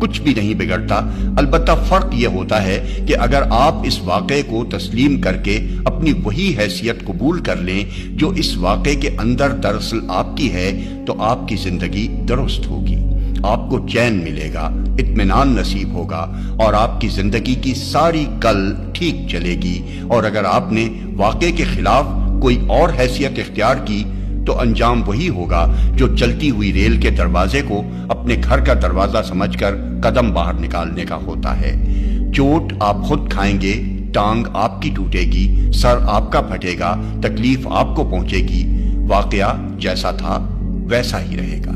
کچھ بھی نہیں بگڑتا، البتہ فرق یہ ہوتا ہے کہ اگر آپ اس واقعے کو تسلیم کر کے اپنی وہی حیثیت قبول کر لیں جو اس واقعے کے اندر دراصل آپ کی ہے، تو آپ کی زندگی درست ہوگی، آپ کو چین ملے گا، اطمینان نصیب ہوگا اور آپ کی زندگی کی ساری کل ٹھیک چلے گی۔ اور اگر آپ نے واقعے کے خلاف کوئی اور حیثیت اختیار کی تو انجام وہی ہوگا جو چلتی ہوئی ریل کے دروازے کو اپنے گھر کا دروازہ سمجھ کر قدم باہر نکالنے کا ہوتا ہے۔ چوٹ آپ خود کھائیں گے، ٹانگ آپ کی ٹوٹے گی، سر آپ کا پھٹے گا، تکلیف آپ کو پہنچے گی، واقعہ جیسا تھا ویسا ہی رہے گا۔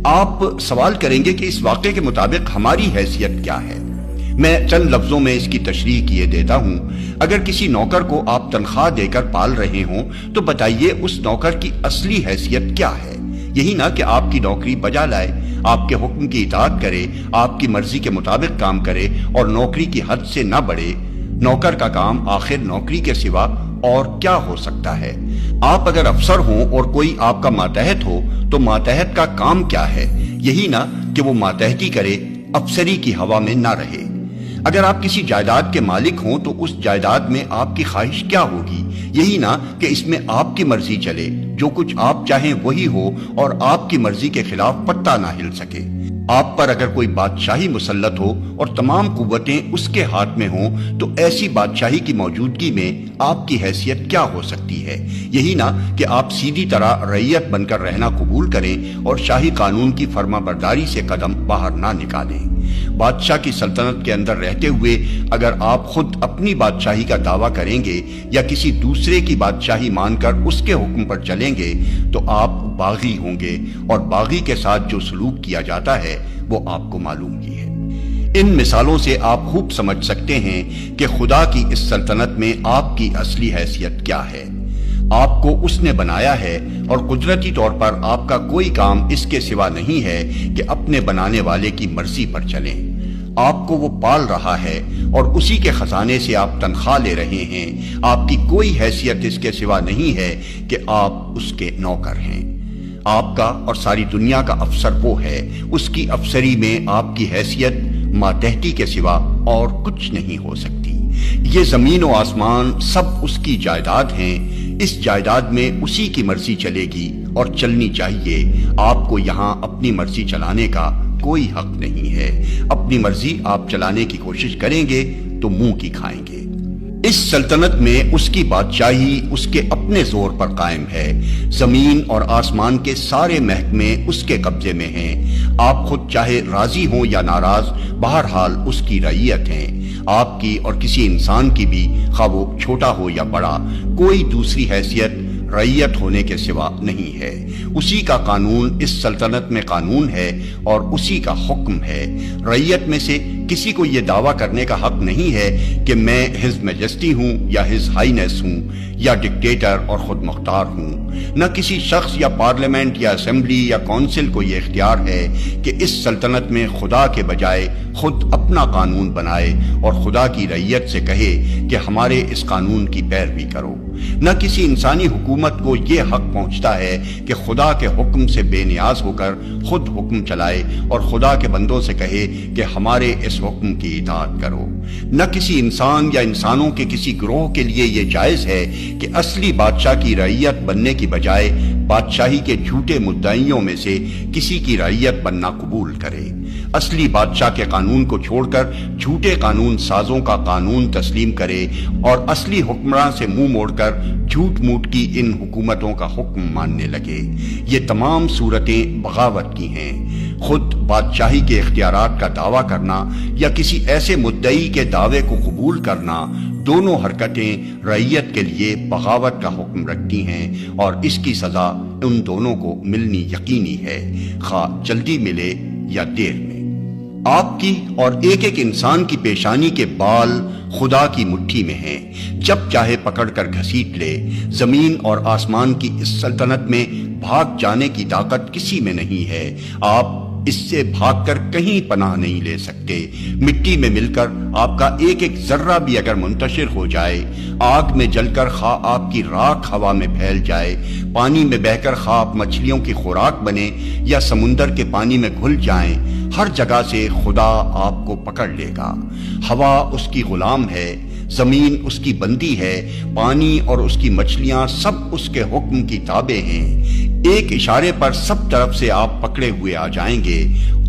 آپ سوال کریں گے کہ اس واقعے کے مطابق ہماری حیثیت کیا ہے؟ میں چند لفظوں میں اس کی تشریح کیے دیتا ہوں۔ اگر کسی نوکر کو آپ تنخواہ دے کر پال رہے ہوں تو بتائیے اس نوکر کی اصلی حیثیت کیا ہے؟ یہی نہ کہ آپ کی نوکری بجا لائے، آپ کے حکم کی اطاعت کرے، آپ کی مرضی کے مطابق کام کرے اور نوکری کی حد سے نہ بڑھے۔ نوکر کا کام آخر نوکری کے سوا اور کیا ہو سکتا ہے؟ آپ اگر افسر ہوں اور کوئی آپ کا ماتحت ہو تو ماتحت کا کام کیا ہے؟ یہی نہ کہ وہ ماتحتی کرے، افسری کی ہوا میں نہ رہے۔ اگر آپ کسی جائیداد کے مالک ہوں تو اس جائیداد میں آپ کی خواہش کیا ہوگی؟ یہی نہ کہ اس میں آپ کی مرضی چلے، جو کچھ آپ چاہیں وہی ہو اور آپ کی مرضی کے خلاف پتہ نہ ہل سکے۔ آپ پر اگر کوئی بادشاہی مسلط ہو اور تمام قوتیں اس کے ہاتھ میں ہوں تو ایسی بادشاہی کی موجودگی میں آپ کی حیثیت کیا ہو سکتی ہے؟ یہی نہ کہ آپ سیدھی طرح رعیت بن کر رہنا قبول کریں اور شاہی قانون کی فرما برداری سے قدم باہر نہ نکالیں۔ بادشاہ کی سلطنت کے اندر رہتے ہوئے اگر آپ خود اپنی بادشاہی کا دعویٰ کریں گے یا کسی دوسرے کی بادشاہی مان کر اس کے حکم پر چلیں گے تو آپ باغی ہوں گے، اور باغی کے ساتھ جو سلوک کیا جاتا ہے وہ آپ کو معلوم ہی ہے۔ ان مثالوں سے آپ خوب سمجھ سکتے ہیں کہ خدا کی اس سلطنت میں آپ کی اصلی حیثیت کیا ہے۔ آپ کو اس نے بنایا ہے اور قدرتی طور پر آپ کا کوئی کام اس کے سوا نہیں ہے کہ اپنے بنانے والے کی مرضی پر چلیں۔ آپ کو وہ پال رہا ہے اور اسی کے خزانے سے آپ تنخواہ لے رہے ہیں۔ آپ کی کوئی حیثیت اس کے سوا نہیں ہے کہ آپ اس کے نوکر ہیں۔ آپ کا اور ساری دنیا کا افسر وہ ہے، اس کی افسری میں آپ کی حیثیت ماتحتی کے سوا اور کچھ نہیں ہو سکتی۔ یہ زمین و آسمان سب اس کی جائیداد ہیں، اس جائیداد میں اسی کی مرضی چلے گی اور چلنی چاہیے۔ آپ کو یہاں اپنی مرضی چلانے کا کوئی حق نہیں ہے۔ اپنی مرضی آپ چلانے کی کوشش کریں گے تو منہ کی کھائیں گے۔ اس سلطنت میں اس کی بادشاہی اس کے اپنے زور پر قائم ہے۔ زمین اور آسمان کے سارے محکمے اس کے قبضے میں ہیں۔ آپ خود چاہے راضی ہوں یا ناراض، بہرحال اس کی رعیت ہیں۔ آپ کی اور کسی انسان کی بھی، خواہ وہ چھوٹا ہو یا بڑا، کوئی دوسری حیثیت رعیت ہونے کے سوا نہیں ہے۔ اسی کا قانون اس سلطنت میں قانون ہے اور اسی کا حکم ہے۔ رعیت میں سے کسی کو یہ دعویٰ کرنے کا حق نہیں ہے کہ میں ہز میجسٹی ہوں یا ہز ہائینس ہوں یا ڈکٹیٹر اور خود مختار ہوں۔ نہ کسی شخص یا پارلیمنٹ یا اسمبلی یا کونسل کو یہ اختیار ہے کہ اس سلطنت میں خدا کے بجائے خود اپنا قانون بنائے اور خدا کی رعیت سے کہے کہ ہمارے اس قانون کی پیروی کرو۔ نہ کسی انسانی حکومت کو یہ حق پہنچتا ہے کہ خدا کے حکم سے بے نیاز ہو کر خود حکم چلائے اور خدا کے بندوں سے کہے کہ ہمارے اس حکم کی اطاعت کرو۔ نہ کسی انسان یا انسانوں کے کسی گروہ کے لیے یہ جائز ہے کہ اصلی بادشاہ کی رعیت بننے کی بجائے بادشاہی کے جھوٹے مدعیوں میں سے کسی کی رعیت بننا قبول کرے۔ اصلی بادشاہ کے قانون کو چھوڑ کر جھوٹے قانون سازوں کا قانون تسلیم کرے اور اصلی حکمراں سے منہ موڑ کر جھوٹ موٹ کی ان حکومتوں کا حکم ماننے لگے۔ یہ تمام صورتیں بغاوت کی ہیں۔ خود بادشاہی کے اختیارات کا دعویٰ کرنا یا کسی ایسے مدعی کے دعوے کو قبول کرنا، دونوں حرکتیں رعیت کے لیے بغاوت کا حکم رکھتی ہیں اور اس کی سزا ان دونوں کو ملنی یقینی ہے، خواہ جلدی ملے یا دیر میں۔ آپ کی اور ایک ایک انسان کی پیشانی کے بال خدا کی مٹھی میں ہیں، جب چاہے پکڑ کر گھسیٹ لے۔ زمین اور آسمان کی اس سلطنت میں بھاگ جانے کی طاقت کسی میں نہیں ہے۔ آپ اس سے بھاگ کر کہیں پناہ نہیں لے سکتے۔ مٹی میں مل کر آپ کا ایک ایک ذرہ بھی اگر منتشر ہو جائے، آگ میں جل کر خواہ آپ کی راکھ ہوا میں پھیل جائے، پانی میں بہہ کر خواہ آپ مچھلیوں کی خوراک بنے یا سمندر کے پانی میں گھل جائیں، ہر جگہ سے خدا آپ کو پکڑ لے گا۔ ہوا اس کی غلام ہے، زمین اس کی بندی ہے، پانی اور اس کی مچھلیاں سب اس کے حکم کی تابع ہیں۔ ایک اشارے پر سب طرف سے آپ پکڑے ہوئے آ جائیں گے،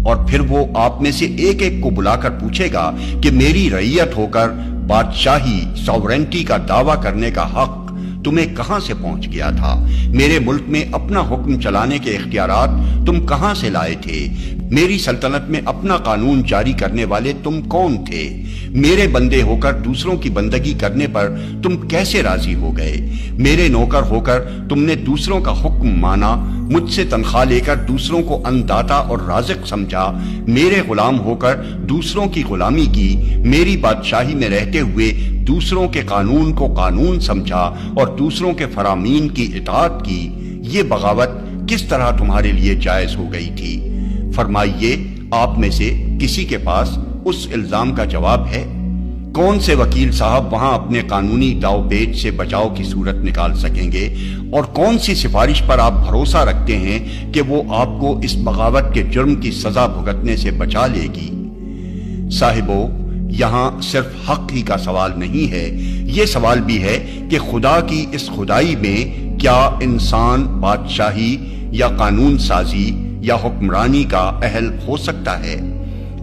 اور پھر وہ آپ میں سے ایک ایک کو بلا کر پوچھے گا کہ میری رعیت ہو کر بادشاہی ساورینٹی کا دعویٰ کرنے کا حق تمہیں کہاں سے پہنچ گیا تھا؟ میرے ملک میں اپنا حکم چلانے کے اختیارات تم کہاں سے لائے تھے؟ میری سلطنت میں اپنا قانون جاری کرنے والے تم کون تھے؟ میرے بندے ہو کر دوسروں کی بندگی کرنے پر تم کیسے راضی ہو گئے؟ میرے نوکر ہو کر تم نے دوسروں کا حکم مانا، مجھ سے تنخواہ لے کر دوسروں کو انداتا اور رازق سمجھا، میرے غلام ہو کر دوسروں کی غلامی کی، میری بادشاہی میں رہتے ہوئے دوسروں کے قانون کو قانون سمجھا اور دوسروں کے فرامین کی اطاعت کی۔ یہ بغاوت کس طرح تمہارے لیے جائز ہو گئی تھی؟ فرمائیے، آپ میں سے کسی کے پاس اس الزام کا جواب ہے؟ کون سے وکیل صاحب وہاں اپنے قانونی داؤ پیچ سے بچاؤ کی صورت نکال سکیں گے؟ اور کون سی سفارش پر آپ بھروسہ رکھتے ہیں کہ وہ آپ کو اس بغاوت کے جرم کی سزا بھگتنے سے بچا لے گی؟ صاحبو، یہاں صرف حق ہی کا سوال نہیں ہے، یہ سوال بھی ہے کہ خدا کی اس خدائی میں کیا انسان بادشاہی یا قانون سازی یا حکمرانی کا اہل ہو سکتا ہے؟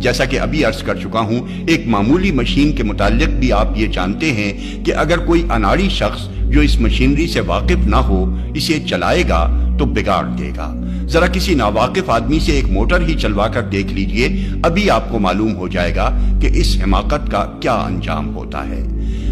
جیسا کہ ابھی عرض کر چکا ہوں، ایک معمولی مشین کے متعلق بھی آپ یہ جانتے ہیں کہ اگر کوئی اناڑی شخص جو اس مشینری سے واقف نہ ہو اسے چلائے گا تو بگاڑ دے گا۔ ذرا کسی ناواقف آدمی سے ایک موٹر ہی چلوا کر دیکھ لیجئے، ابھی آپ کو معلوم ہو جائے گا کہ اس حماقت کا کیا انجام ہوتا ہے۔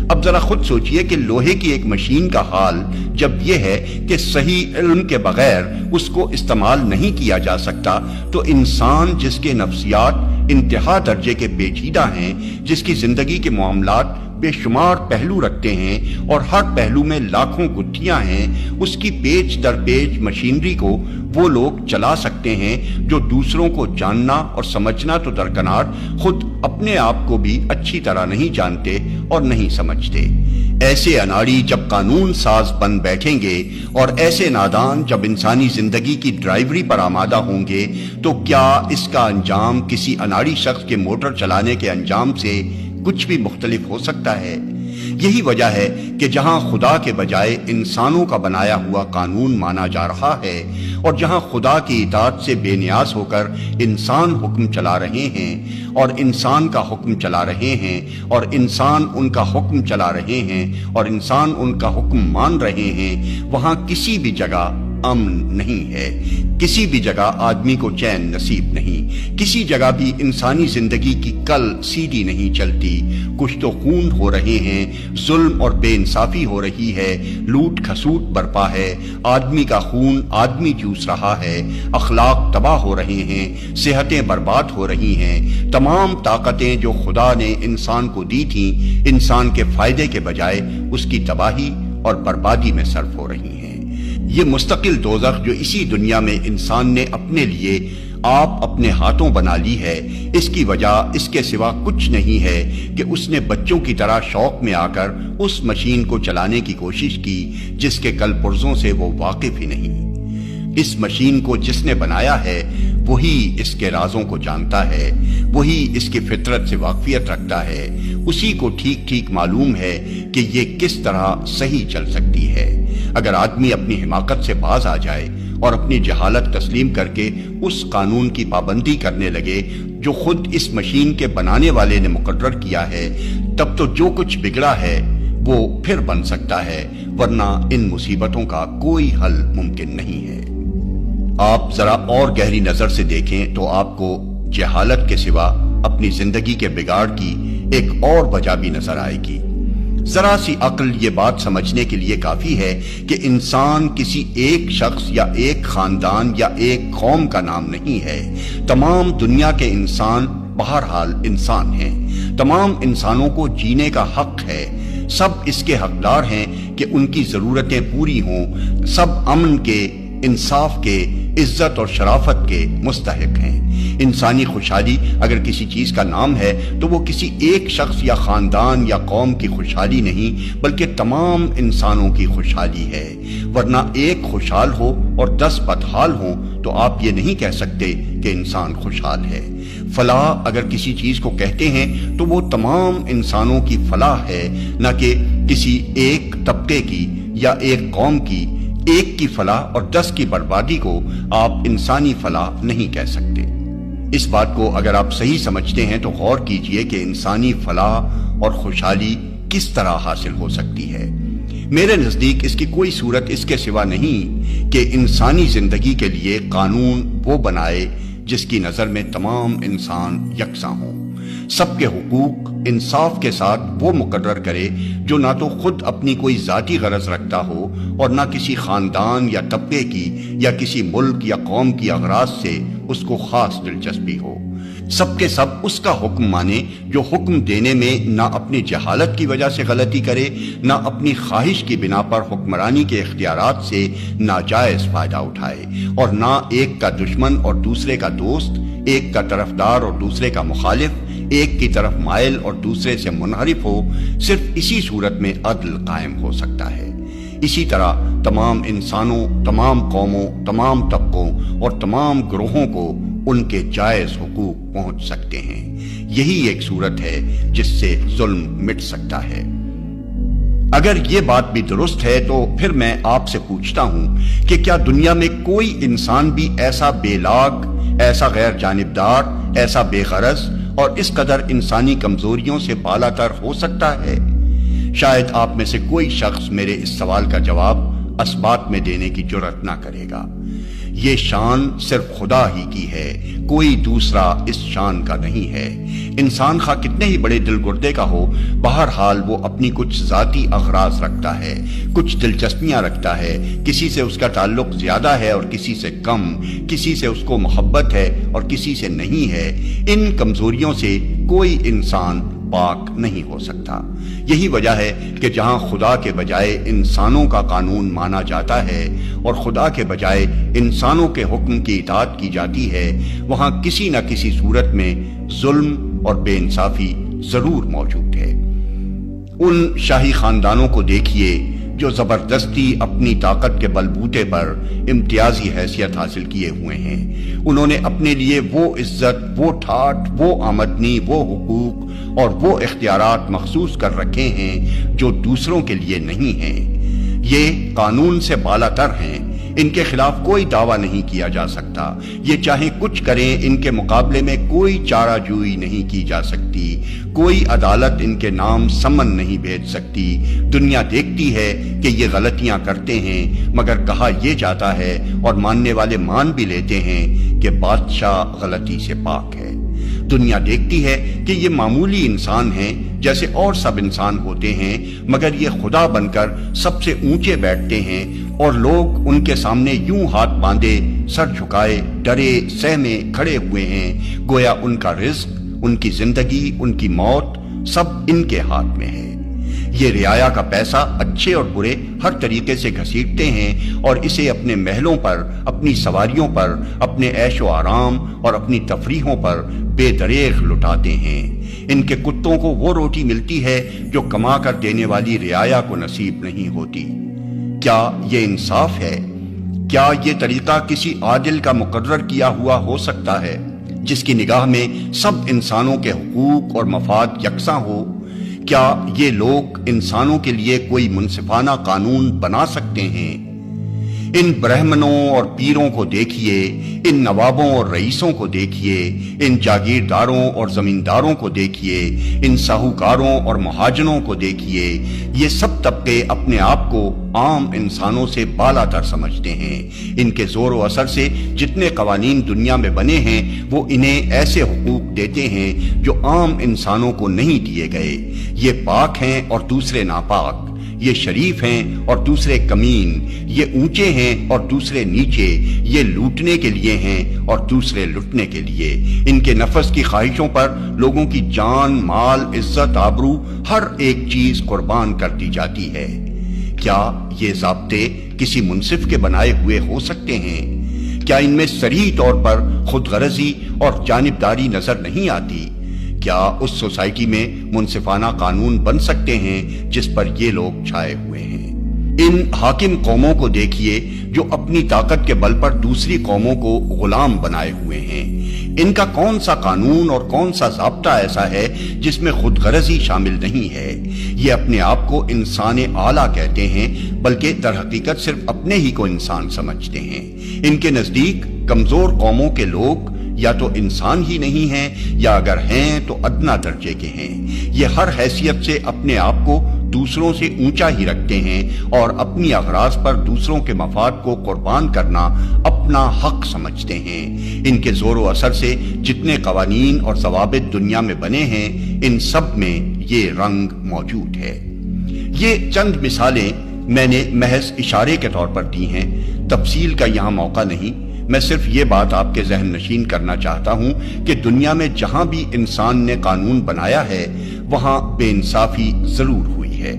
اب ذرا خود سوچئے کہ لوہے کی ایک مشین کا حال جب یہ ہے کہ صحیح علم کے بغیر اس کو استعمال نہیں کیا جا سکتا، تو انسان جس کے نفسیات انتہا درجے کے پیچیدہ ہیں، جس کی زندگی کے معاملات بے شمار پہلو رکھتے ہیں اور ہر پہلو میں لاکھوں گتھیاں ہیں، اس کی پیچ در پیچ مشینری کو وہ لوگ چلا سکتے ہیں جو دوسروں کو جاننا اور سمجھنا تو درکنار، خود اپنے آپ کو بھی اچھی طرح نہیں جانتے اور نہیں سمجھتے۔ ایسے اناڑی جب قانون ساز بن بیٹھیں گے اور ایسے نادان جب انسانی زندگی کی ڈرائیوری پر آمادہ ہوں گے، تو کیا اس کا انجام کسی اناڑی شخص کے موٹر چلانے کے انجام سے کچھ بھی مختلف ہو سکتا ہے؟ یہی وجہ ہے کہ جہاں خدا کے بجائے انسانوں کا بنایا ہوا قانون مانا جا رہا ہے، اور جہاں خدا کی اطاعت سے بے نیاز ہو کر انسان حکم چلا رہے ہیں اور انسان کا حکم چلا رہے ہیں اور انسان ان کا حکم چلا رہے ہیں اور انسان ان کا حکم مان رہے ہیں، وہاں کسی بھی جگہ امن نہیں ہے، کسی بھی جگہ آدمی کو چین نصیب نہیں، کسی جگہ بھی انسانی زندگی کی کل سیدھی نہیں چلتی۔ کچھ تو خون ہو رہے ہیں، ظلم اور بے انصافی ہو رہی ہے، لوٹ کھسوٹ برپا ہے، آدمی کا خون آدمی چوس رہا ہے، اخلاق تباہ ہو رہے ہیں، صحتیں برباد ہو رہی ہیں، تمام طاقتیں جو خدا نے انسان کو دی تھیں انسان کے فائدے کے بجائے اس کی تباہی اور بربادی میں صرف ہو رہی ہیں۔ یہ مستقل دوزخ جو اسی دنیا میں انسان نے اپنے لیے آپ اپنے ہاتھوں بنا لی ہے، اس کی وجہ اس کے سوا کچھ نہیں ہے کہ اس نے بچوں کی طرح شوق میں آ کر اس مشین کو چلانے کی کوشش کی جس کے کل پرزوں سے وہ واقف ہی نہیں۔ اس مشین کو جس نے بنایا ہے وہی اس کے رازوں کو جانتا ہے، وہی اس کی فطرت سے واقفیت رکھتا ہے، اسی کو ٹھیک ٹھیک معلوم ہے کہ یہ کس طرح صحیح چل سکتی ہے۔ اگر آدمی اپنی حماقت سے باز آ جائے اور اپنی جہالت تسلیم کر کے اس قانون کی پابندی کرنے لگے جو خود اس مشین کے بنانے والے نے مقرر کیا ہے، تب تو جو کچھ بگڑا ہے وہ پھر بن سکتا ہے، ورنہ ان مصیبتوں کا کوئی حل ممکن نہیں ہے۔ آپ ذرا اور گہری نظر سے دیکھیں تو آپ کو جہالت کے سوا اپنی زندگی کے بگاڑ کی ایک اور وجہ بھی نظر آئے گی۔ ذرا سی عقل یہ بات سمجھنے کے لیے کافی ہے کہ انسان کسی ایک شخص یا ایک خاندان یا ایک قوم کا نام نہیں ہے، تمام دنیا کے انسان بہرحال انسان ہیں، تمام انسانوں کو جینے کا حق ہے، سب اس کے حقدار ہیں کہ ان کی ضرورتیں پوری ہوں، سب امن کے، انصاف کے، عزت اور شرافت کے مستحق ہیں۔ انسانی خوشحالی اگر کسی چیز کا نام ہے تو وہ کسی ایک شخص یا خاندان یا قوم کی خوشحالی نہیں بلکہ تمام انسانوں کی خوشحالی ہے، ورنہ ایک خوشحال ہو اور 10 بدحال ہوں تو آپ یہ نہیں کہہ سکتے کہ انسان خوشحال ہے۔ فلاح اگر کسی چیز کو کہتے ہیں تو وہ تمام انسانوں کی فلاح ہے، نہ کہ کسی ایک طبقے کی یا ایک قوم کی۔ ایک کی فلاح اور 10 کی بربادی کو آپ انسانی فلاح نہیں کہہ سکتے۔ اس بات کو اگر آپ صحیح سمجھتے ہیں تو غور کیجئے کہ انسانی فلاح اور خوشحالی کس طرح حاصل ہو سکتی ہے۔ میرے نزدیک اس کی کوئی صورت اس کے سوا نہیں کہ انسانی زندگی کے لیے قانون وہ بنائے جس کی نظر میں تمام انسان یکساں ہوں، سب کے حقوق انصاف کے ساتھ وہ مقرر کرے جو نہ تو خود اپنی کوئی ذاتی غرض رکھتا ہو اور نہ کسی خاندان یا طبقے کی یا کسی ملک یا قوم کی اغراض سے اس کو خاص دلچسپی ہو۔ سب کے سب اس کا حکم مانے جو حکم دینے میں نہ اپنی جہالت کی وجہ سے غلطی کرے، نہ اپنی خواہش کی بنا پر حکمرانی کے اختیارات سے ناجائز فائدہ اٹھائے، اور نہ ایک کا دشمن اور دوسرے کا دوست، ایک کا طرفدار اور دوسرے کا مخالف، ایک کی طرف مائل اور دوسرے سے منحرف ہو۔ صرف اسی صورت میں عدل قائم ہو سکتا ہے۔ اسی طرح تمام انسانوں، تمام قوموں، تمام طبقوں اور تمام گروہوں کو ان کے جائز حقوق پہنچ سکتے ہیں۔ یہی ایک صورت ہے جس سے ظلم مٹ سکتا ہے۔ اگر یہ بات بھی درست ہے تو پھر میں آپ سے پوچھتا ہوں کہ کیا دنیا میں کوئی انسان بھی ایسا بے لاگ، ایسا غیر جانبدار، ایسا بے غرض اور اس قدر انسانی کمزوریوں سے بالا تر ہو سکتا ہے؟ شاید آپ میں سے کوئی شخص میرے اس سوال کا جواب اثبات میں دینے کی جرأت نہ کرے گا۔ یہ شان صرف خدا ہی کی ہے، کوئی دوسرا اس شان کا نہیں ہے۔ انسان خواہ کتنے ہی بڑے دل گردے کا ہو، بہرحال وہ اپنی کچھ ذاتی اغراض رکھتا ہے، کچھ دلچسپیاں رکھتا ہے، کسی سے اس کا تعلق زیادہ ہے اور کسی سے کم، کسی سے اس کو محبت ہے اور کسی سے نہیں ہے۔ ان کمزوریوں سے کوئی انسان پاک نہیں ہو سکتا۔ یہی وجہ ہے کہ جہاں خدا کے بجائے انسانوں کا قانون مانا جاتا ہے اور خدا کے بجائے انسانوں کے حکم کی اطاعت کی جاتی ہے، وہاں کسی نہ کسی صورت میں ظلم اور بے انصافی ضرور موجود ہے۔ ان شاہی خاندانوں کو دیکھیے جو زبردستی اپنی طاقت کے بل بوتے پر امتیازی حیثیت حاصل کیے ہوئے ہیں۔ انہوں نے اپنے لیے وہ عزت، وہ ٹھاٹھ، وہ آمدنی، وہ حقوق اور وہ اختیارات مخصوص کر رکھے ہیں جو دوسروں کے لیے نہیں ہیں۔ یہ قانون سے بالا تر ہیں، ان کے خلاف کوئی دعویٰ نہیں کیا جا سکتا۔ یہ چاہے کچھ کریں، ان کے مقابلے میں کوئی چارہ جوئی نہیں کی جا سکتی، کوئی عدالت ان کے نام سمن نہیں بھیج سکتی۔ دنیا دیکھتی ہے کہ یہ غلطیاں کرتے ہیں، مگر کہا یہ جاتا ہے اور ماننے والے مان بھی لیتے ہیں کہ بادشاہ غلطی سے پاک ہے۔ دنیا دیکھتی ہے کہ یہ معمولی انسان ہیں جیسے اور سب انسان ہوتے ہیں، مگر یہ خدا بن کر سب سے اونچے بیٹھتے ہیں اور لوگ ان کے سامنے یوں ہاتھ باندھے، سر جھکائے، ڈرے سہمے کھڑے ہوئے ہیں، گویا ان کا رزق، ان کی زندگی، ان کی موت سب ان کے ہاتھ میں ہے۔ یہ رعایا کا پیسہ اچھے اور برے ہر طریقے سے گھسیٹتے ہیں اور اسے اپنے محلوں پر، اپنی سواریوں پر، اپنے عیش و آرام اور اپنی تفریحوں پر بے دریغ لٹاتے ہیں۔ ان کے کتوں کو وہ روٹی ملتی ہے جو کما کر دینے والی رعایا کو نصیب نہیں ہوتی۔ کیا یہ انصاف ہے؟ کیا یہ طریقہ کسی عادل کا مقرر کیا ہوا ہو سکتا ہے جس کی نگاہ میں سب انسانوں کے حقوق اور مفاد یکساں ہو؟ کیا یہ لوگ انسانوں کے لیے کوئی منصفانہ قانون بنا سکتے ہیں؟ ان برہمنوں اور پیروں کو دیکھیے، ان نوابوں اور رئیسوں کو دیکھیے، ان جاگیرداروں اور زمینداروں کو دیکھیے، ان ساہوکاروں اور مہاجنوں کو دیکھیے۔ یہ سب طبقے اپنے آپ کو عام انسانوں سے بالا تر سمجھتے ہیں۔ ان کے زور و اثر سے جتنے قوانین دنیا میں بنے ہیں وہ انہیں ایسے حقوق دیتے ہیں جو عام انسانوں کو نہیں دیے گئے۔ یہ پاک ہیں اور دوسرے ناپاک، یہ شریف ہیں اور دوسرے کمین، یہ اونچے ہیں اور دوسرے نیچے، یہ لوٹنے کے لیے ہیں اور دوسرے لٹنے کے لیے۔ ان کے نفس کی خواہشوں پر لوگوں کی جان، مال، عزت، آبرو، ہر ایک چیز قربان کر دی جاتی ہے۔ کیا یہ ضابطے کسی منصف کے بنائے ہوئے ہو سکتے ہیں؟ کیا ان میں صریح طور پر خود غرضی اور جانبداری نظر نہیں آتی؟ کیا اس سوسائٹی میں منصفانہ قانون بن سکتے ہیں جس پر یہ لوگ چھائے ہوئے ہیں؟ ان حاکم قوموں کو دیکھیے جو اپنی طاقت کے بل پر دوسری قوموں کو غلام بنائے ہوئے ہیں۔ ان کا کون سا قانون اور کون سا ضابطہ ایسا ہے جس میں خود غرضی شامل نہیں ہے؟ یہ اپنے آپ کو انسان اعلیٰ کہتے ہیں، بلکہ در حقیقت صرف اپنے ہی کو انسان سمجھتے ہیں۔ ان کے نزدیک کمزور قوموں کے لوگ یا تو انسان ہی نہیں ہیں، یا اگر ہیں تو ادنا درجے کے ہیں۔ یہ ہر حیثیت سے اپنے آپ کو دوسروں سے اونچا ہی رکھتے ہیں اور اپنی اغراض پر دوسروں کے مفاد کو قربان کرنا اپنا حق سمجھتے ہیں۔ ان کے زور و اثر سے جتنے قوانین اور ضوابط دنیا میں بنے ہیں، ان سب میں یہ رنگ موجود ہے۔ یہ چند مثالیں میں نے محض اشارے کے طور پر دی ہیں، تفصیل کا یہاں موقع نہیں۔ میں صرف یہ بات آپ کے ذہن نشین کرنا چاہتا ہوں کہ دنیا میں جہاں بھی انسان نے قانون بنایا ہے وہاں بے انصافی ضرور ہوئی ہے۔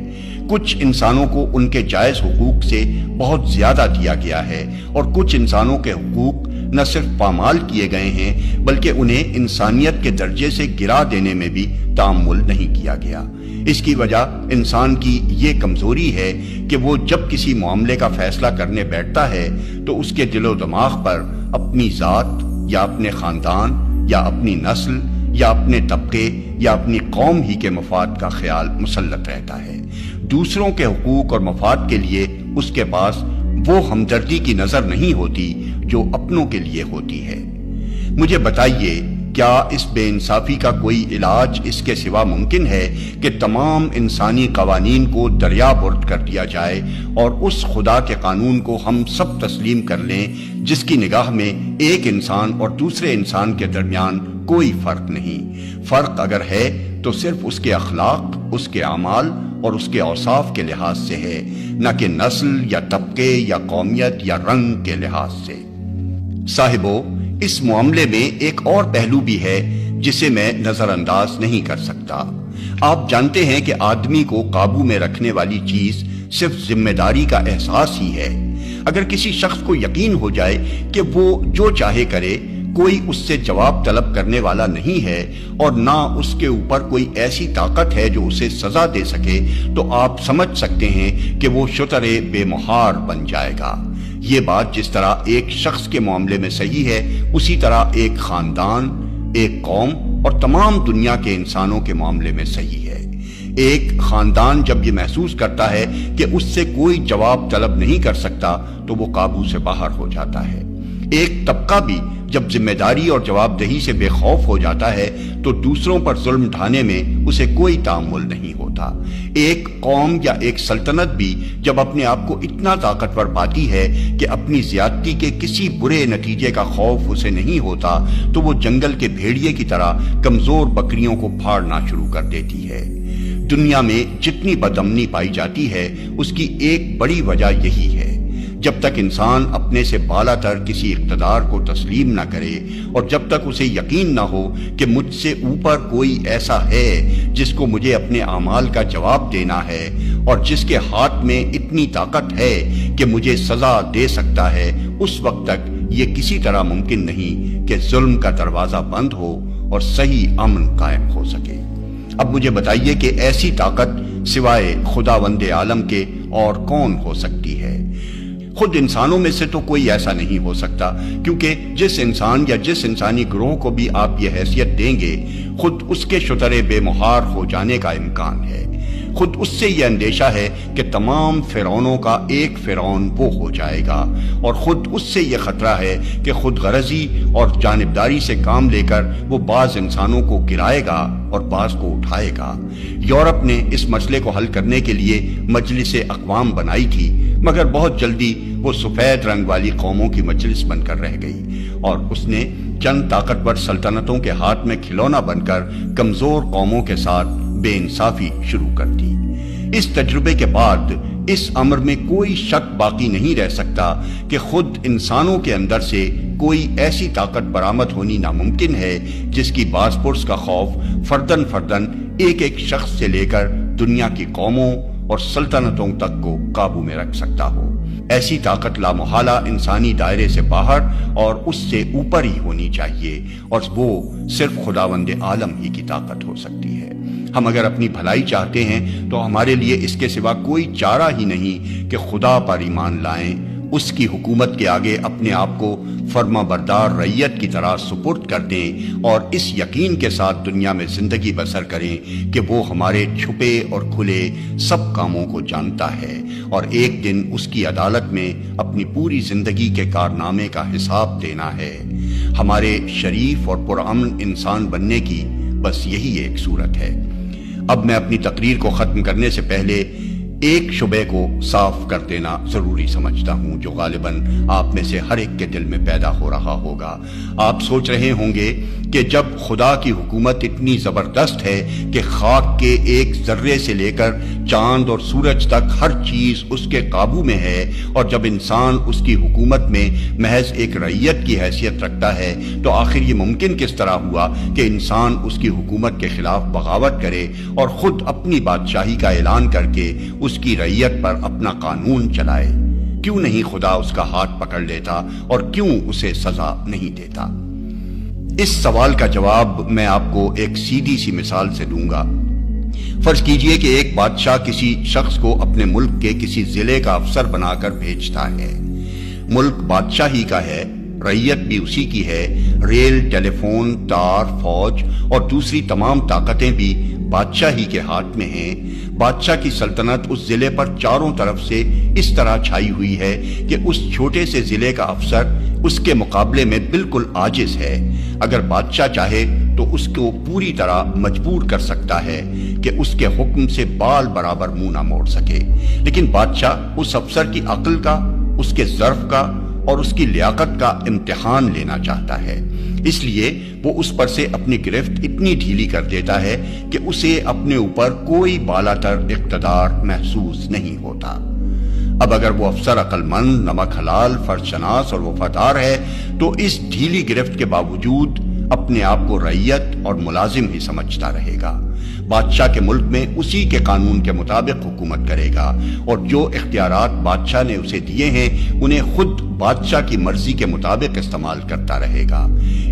کچھ انسانوں کو ان کے جائز حقوق سے بہت زیادہ دیا گیا ہے، اور کچھ انسانوں کے حقوق نہ صرف پامال کیے گئے ہیں بلکہ انہیں انسانیت کے درجے سے گرا دینے میں بھی تأمل نہیں کیا گیا۔ اس کی وجہ انسان کی یہ کمزوری ہے کہ وہ جب کسی معاملے کا فیصلہ کرنے بیٹھتا ہے تو اس کے دل و دماغ پر اپنی ذات یا اپنے خاندان یا اپنی نسل یا اپنے طبقے یا اپنی قوم ہی کے مفاد کا خیال مسلط رہتا ہے۔ دوسروں کے حقوق اور مفاد کے لیے اس کے پاس وہ ہمدردی کی نظر نہیں ہوتی جو اپنوں کے لیے ہوتی ہے۔ مجھے بتائیے، کیا اس بے انصافی کا کوئی علاج اس کے سوا ممکن ہے کہ تمام انسانی قوانین کو دریا برد کر دیا جائے اور اس خدا کے قانون کو ہم سب تسلیم کر لیں جس کی نگاہ میں ایک انسان اور دوسرے انسان کے درمیان کوئی فرق نہیں؟ فرق اگر ہے تو صرف اس کے اخلاق، اس کے اعمال اور اس کے اوصاف کے لحاظ سے ہے، نہ کہ نسل یا طبقے یا قومیت یا رنگ کے لحاظ سے۔ صاحبو، اس معاملے میں ایک اور پہلو بھی ہے جسے میں نظر انداز نہیں کر سکتا۔ آپ جانتے ہیں کہ آدمی کو قابو میں رکھنے والی چیز صرف ذمہ داری کا احساس ہی ہے۔ اگر کسی شخص کو یقین ہو جائے کہ وہ جو چاہے کرے، کوئی اس سے جواب طلب کرنے والا نہیں ہے اور نہ اس کے اوپر کوئی ایسی طاقت ہے جو اسے سزا دے سکے، تو آپ سمجھ سکتے ہیں کہ وہ شتر بے مہار بن جائے گا۔ یہ بات جس طرح ایک شخص کے معاملے میں صحیح ہے، اسی طرح ایک خاندان، ایک قوم اور تمام دنیا کے انسانوں کے معاملے میں صحیح ہے۔ ایک خاندان جب یہ محسوس کرتا ہے کہ اس سے کوئی جواب طلب نہیں کر سکتا تو وہ قابو سے باہر ہو جاتا ہے۔ ایک طبقہ بھی جب ذمہ داری اور جواب دہی سے بے خوف ہو جاتا ہے تو دوسروں پر ظلم ڈھانے میں اسے کوئی تأمل نہیں ہوتا۔ ایک قوم یا ایک سلطنت بھی جب اپنے آپ کو اتنا طاقتور پاتی ہے کہ اپنی زیادتی کے کسی برے نتیجے کا خوف اسے نہیں ہوتا تو وہ جنگل کے بھیڑیے کی طرح کمزور بکریوں کو پھاڑنا شروع کر دیتی ہے۔ دنیا میں جتنی بدامنی پائی جاتی ہے اس کی ایک بڑی وجہ یہی ہے۔ جب تک انسان اپنے سے بالا تر کسی اقتدار کو تسلیم نہ کرے اور جب تک اسے یقین نہ ہو کہ مجھ سے اوپر کوئی ایسا ہے جس کو مجھے اپنے اعمال کا جواب دینا ہے اور جس کے ہاتھ میں اتنی طاقت ہے کہ مجھے سزا دے سکتا ہے، اس وقت تک یہ کسی طرح ممکن نہیں کہ ظلم کا دروازہ بند ہو اور صحیح امن قائم ہو سکے۔ اب مجھے بتائیے کہ ایسی طاقت سوائے خداوند عالم کے اور کون ہو سکتی ہے؟ خود انسانوں میں سے تو کوئی ایسا نہیں ہو سکتا، کیونکہ جس انسان یا جس انسانی گروہ کو بھی آپ یہ حیثیت دیں گے، خود اس کے شتر بے مہار ہو جانے کا امکان ہے۔ خود اس سے یہ اندیشہ ہے کہ تمام فرعونوں کا ایک فرعون وہ ہو جائے گا، اور خود اس سے یہ خطرہ ہے کہ خود غرضی اور جانبداری سے کام لے کر وہ بعض انسانوں کو گرائے گا اور بعض کو اٹھائے گا۔ یورپ نے اس مسئلے کو حل کرنے کے لیے مجلس اقوام بنائی تھی، مگر بہت جلدی وہ سفید رنگ والی قوموں کی مجلس بن کر رہ گئی، اور اس نے چند طاقتور سلطنتوں کے ہاتھ میں کھلونا بن کر کمزور قوموں کے ساتھ بے انصافی شروع کر دی۔ اس تجربے کے بعد اس امر میں کوئی شک باقی نہیں رہ سکتا کہ خود انسانوں کے اندر سے کوئی ایسی طاقت برآمد ہونی ناممکن ہے جس کی باز پرس کا خوف فردن فردن ایک ایک شخص سے لے کر دنیا کی قوموں اور سلطنتوں تک کو قابو میں رکھ سکتا ہو۔ ایسی طاقت لامحالہ انسانی دائرے سے باہر اور اس سے اوپر ہی ہونی چاہیے، اور وہ صرف خداوند عالم ہی کی طاقت ہو سکتی ہے۔ ہم اگر اپنی بھلائی چاہتے ہیں تو ہمارے لیے اس کے سوا کوئی چارہ ہی نہیں کہ خدا پر ایمان لائیں، اس کی حکومت کے آگے اپنے آپ کو فرما بردار رعیت کی طرح سپرد کر دیں، اور اس یقین کے ساتھ دنیا میں زندگی بسر کریں کہ وہ ہمارے چھپے اور کھلے سب کاموں کو جانتا ہے، اور ایک دن اس کی عدالت میں اپنی پوری زندگی کے کارنامے کا حساب دینا ہے۔ ہمارے شریف اور پرامن انسان بننے کی بس یہی ایک صورت ہے۔ اب میں اپنی تقریر کو ختم کرنے سے پہلے ایک شبے کو صاف کر دینا ضروری سمجھتا ہوں، جو غالباً آپ میں سے ہر ایک کے دل میں پیدا ہو رہا ہوگا۔ آپ سوچ رہے ہوں گے کہ جب خدا کی حکومت اتنی زبردست ہے کہ خاک کے ایک ذرے سے لے کر چاند اور سورج تک ہر چیز اس کے قابو میں ہے، اور جب انسان اس کی حکومت میں محض ایک رعیت کی حیثیت رکھتا ہے، تو آخر یہ ممکن کس طرح ہوا کہ انسان اس کی حکومت کے خلاف بغاوت کرے اور خود اپنی بادشاہی کا اعلان کر کے اس کی رعیت پر اپنا قانون چلائے؟ کیوں نہیں خدا اس کا ہاتھ پکڑ لیتا، اور کیوں اسے سزا نہیں دیتا؟ اس سوال کا جواب میں آپ کو ایک سیدھی سی مثال سے دوں گا۔ فرض کیجئے کہ ایک بادشاہ کسی شخص کو اپنے ملک کے کسی ضلع کا افسر بنا کر بھیجتا ہے۔ ملک بادشاہ ہی کا ہے، رعیت بھی اسی کی ہے، ریل، ٹیلی فون، تار، فوج اور دوسری تمام طاقتیں بھی بادشاہ ہی کے ہاتھ میں ہیں۔ بادشاہ کی سلطنت اس ضلع پر چاروں طرف سے اس طرح چھائی ہوئی ہے کہ اس چھوٹے سے ضلع کا افسر اس کے مقابلے میں بالکل عاجز ہے۔ اگر بادشاہ چاہے تو اس کو پوری طرح مجبور کر سکتا ہے کہ اس کے حکم سے بال برابر منہ نہ موڑ سکے، لیکن بادشاہ اس افسر کی عقل کا، اس کے ظرف کا اور اس کی لیاقت کا امتحان لینا چاہتا ہے۔ اس لیے وہ اس پر سے اپنی گرفت اتنی ڈھیلی کر دیتا ہے کہ اسے اپنے اوپر کوئی بالاتر اقتدار محسوس نہیں ہوتا۔ اب اگر وہ افسر عقل مند، نمک حلال، فرض شناس اور وفادار ہے تو اس ڈھیلی گرفت کے باوجود اپنے آپ کو رعیت اور ملازم ہی سمجھتا رہے گا۔ بادشاہ کے ملک میں اسی کے قانون کے مطابق حکومت کرے گا، اور جو اختیارات بادشاہ نے اسے دیے ہیں انہیں خود بادشاہ کی مرضی کے مطابق استعمال کرتا رہے گا۔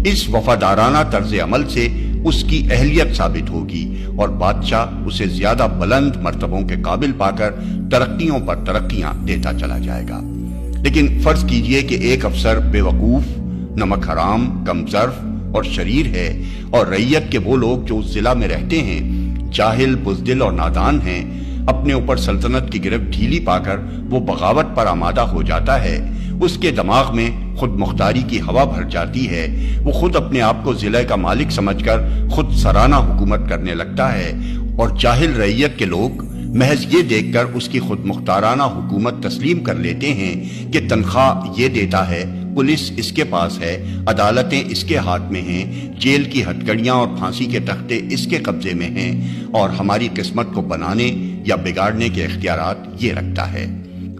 اس وفادارانہ طرز عمل سے اس کی اہلیت ثابت ہوگی، اور بادشاہ اسے زیادہ بلند مرتبوں کے قابل پا کر ترقیوں پر ترقیاں دیتا چلا جائے گا۔ لیکن فرض کیجئے کہ ایک افسر بے وقوف، نمک حرام، کم ظرف اور شریر ہے، اور رعیت کے وہ لوگ جو اس ضلع میں رہتے ہیں جاہل، بزدل اور نادان ہیں۔ اپنے اوپر سلطنت کی گرفت ڈھیلی پا کر وہ بغاوت پر آمادہ ہو جاتا ہے۔ اس کے دماغ میں خود مختاری کی ہوا بھر جاتی ہے، وہ خود اپنے آپ کو ضلع کا مالک سمجھ کر خود سرانہ حکومت کرنے لگتا ہے، اور جاہل رعیت کے لوگ محض یہ دیکھ کر اس کی خود مختارانہ حکومت تسلیم کر لیتے ہیں کہ تنخواہ یہ دیتا ہے، پولیس اس کے پاس ہے، عدالتیں اس کے ہاتھ میں ہیں، جیل کی ہتکڑیاں اور پھانسی کے تختے اس کے قبضے میں ہیں، اور ہماری قسمت کو بنانے یا بگاڑنے کے اختیارات یہ رکھتا ہے۔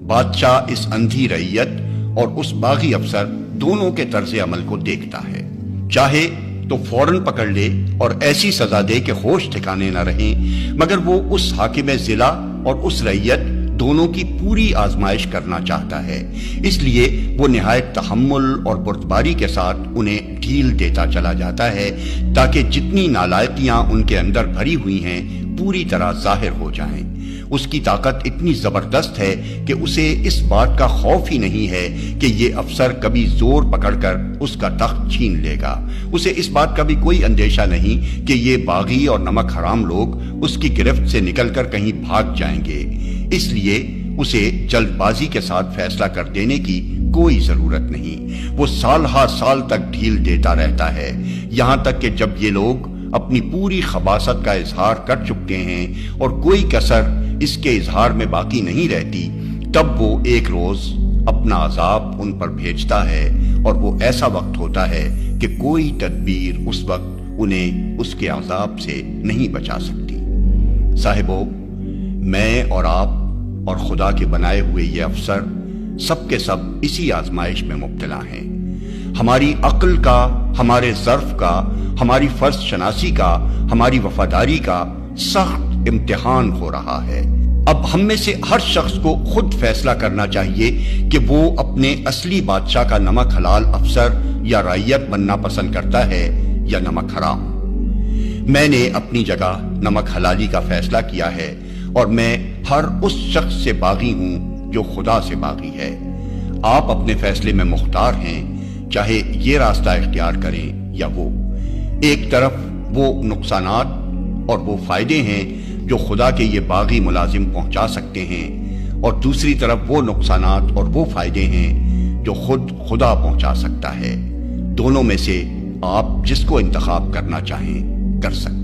بادشاہ اس اندھی رعیت اور اس باغی افسر دونوں کے طرز عمل کو دیکھتا ہے، چاہے تو فوراً پکڑ لے اور ایسی سزا دے کہ ہوش ٹھکانے نہ رہیں، مگر وہ اس حاکم ضلع اور اس رعیت دونوں کی پوری آزمائش کرنا چاہتا ہے۔ اس لیے وہ نہایت تحمل اور بردباری کے ساتھ انہیں ڈھیل دیتا چلا جاتا ہے، تاکہ جتنی نالائقیاں ان کے اندر بھری ہوئی ہیں پوری طرح ظاہر ہو جائیں۔ اس کی طاقت اتنی زبردست ہے کہ اسے اس بات کا خوف ہی نہیں ہے کہ یہ افسر کبھی زور پکڑ کر اس کا تخت چھین لے گا۔ اسے اس بات کا بھی کوئی اندیشہ نہیں کہ یہ باغی اور نمک حرام لوگ اس کی گرفت سے نکل کر کہیں بھاگ جائیں گے۔ اس لیے اسے جلد بازی کے ساتھ فیصلہ کر دینے کی کوئی ضرورت نہیں۔ وہ سال ہر سال تک ڈھیل دیتا رہتا ہے، یہاں تک کہ جب یہ لوگ اپنی پوری خباثت کا اظہار کر چکتے ہیں اور کوئی کسر اس کے اظہار میں باقی نہیں رہتی، تب وہ ایک روز اپنا عذاب ان پر بھیجتا ہے، اور وہ ایسا وقت ہوتا ہے کہ کوئی تدبیر اس وقت انہیں اس کے عذاب سے نہیں بچا سکتی۔ صاحبو، میں اور آپ اور خدا کے بنائے ہوئے یہ افسر سب کے سب اسی آزمائش میں مبتلا ہیں۔ ہماری عقل کا، ہمارے ظرف کا، ہماری فرض شناسی کا، ہماری وفاداری کا سخت امتحان ہو رہا ہے۔ اب ہم میں سے ہر شخص کو خود فیصلہ کرنا چاہیے کہ وہ اپنے اصلی بادشاہ کا نمک حلال افسر یا رعیت بننا پسند کرتا ہے یا نمک حرام۔ میں نے اپنی جگہ نمک حلالی کا فیصلہ کیا ہے، اور میں ہر اس شخص سے باغی ہوں جو خدا سے باغی ہے۔ آپ اپنے فیصلے میں مختار ہیں، چاہے یہ راستہ اختیار کریں یا وہ۔ ایک طرف وہ نقصانات اور وہ فائدے ہیں جو خدا کے یہ باغی ملازم پہنچا سکتے ہیں، اور دوسری طرف وہ نقصانات اور وہ فائدے ہیں جو خود خدا پہنچا سکتا ہے۔ دونوں میں سے آپ جس کو انتخاب کرنا چاہیں کر سکتے ہیں۔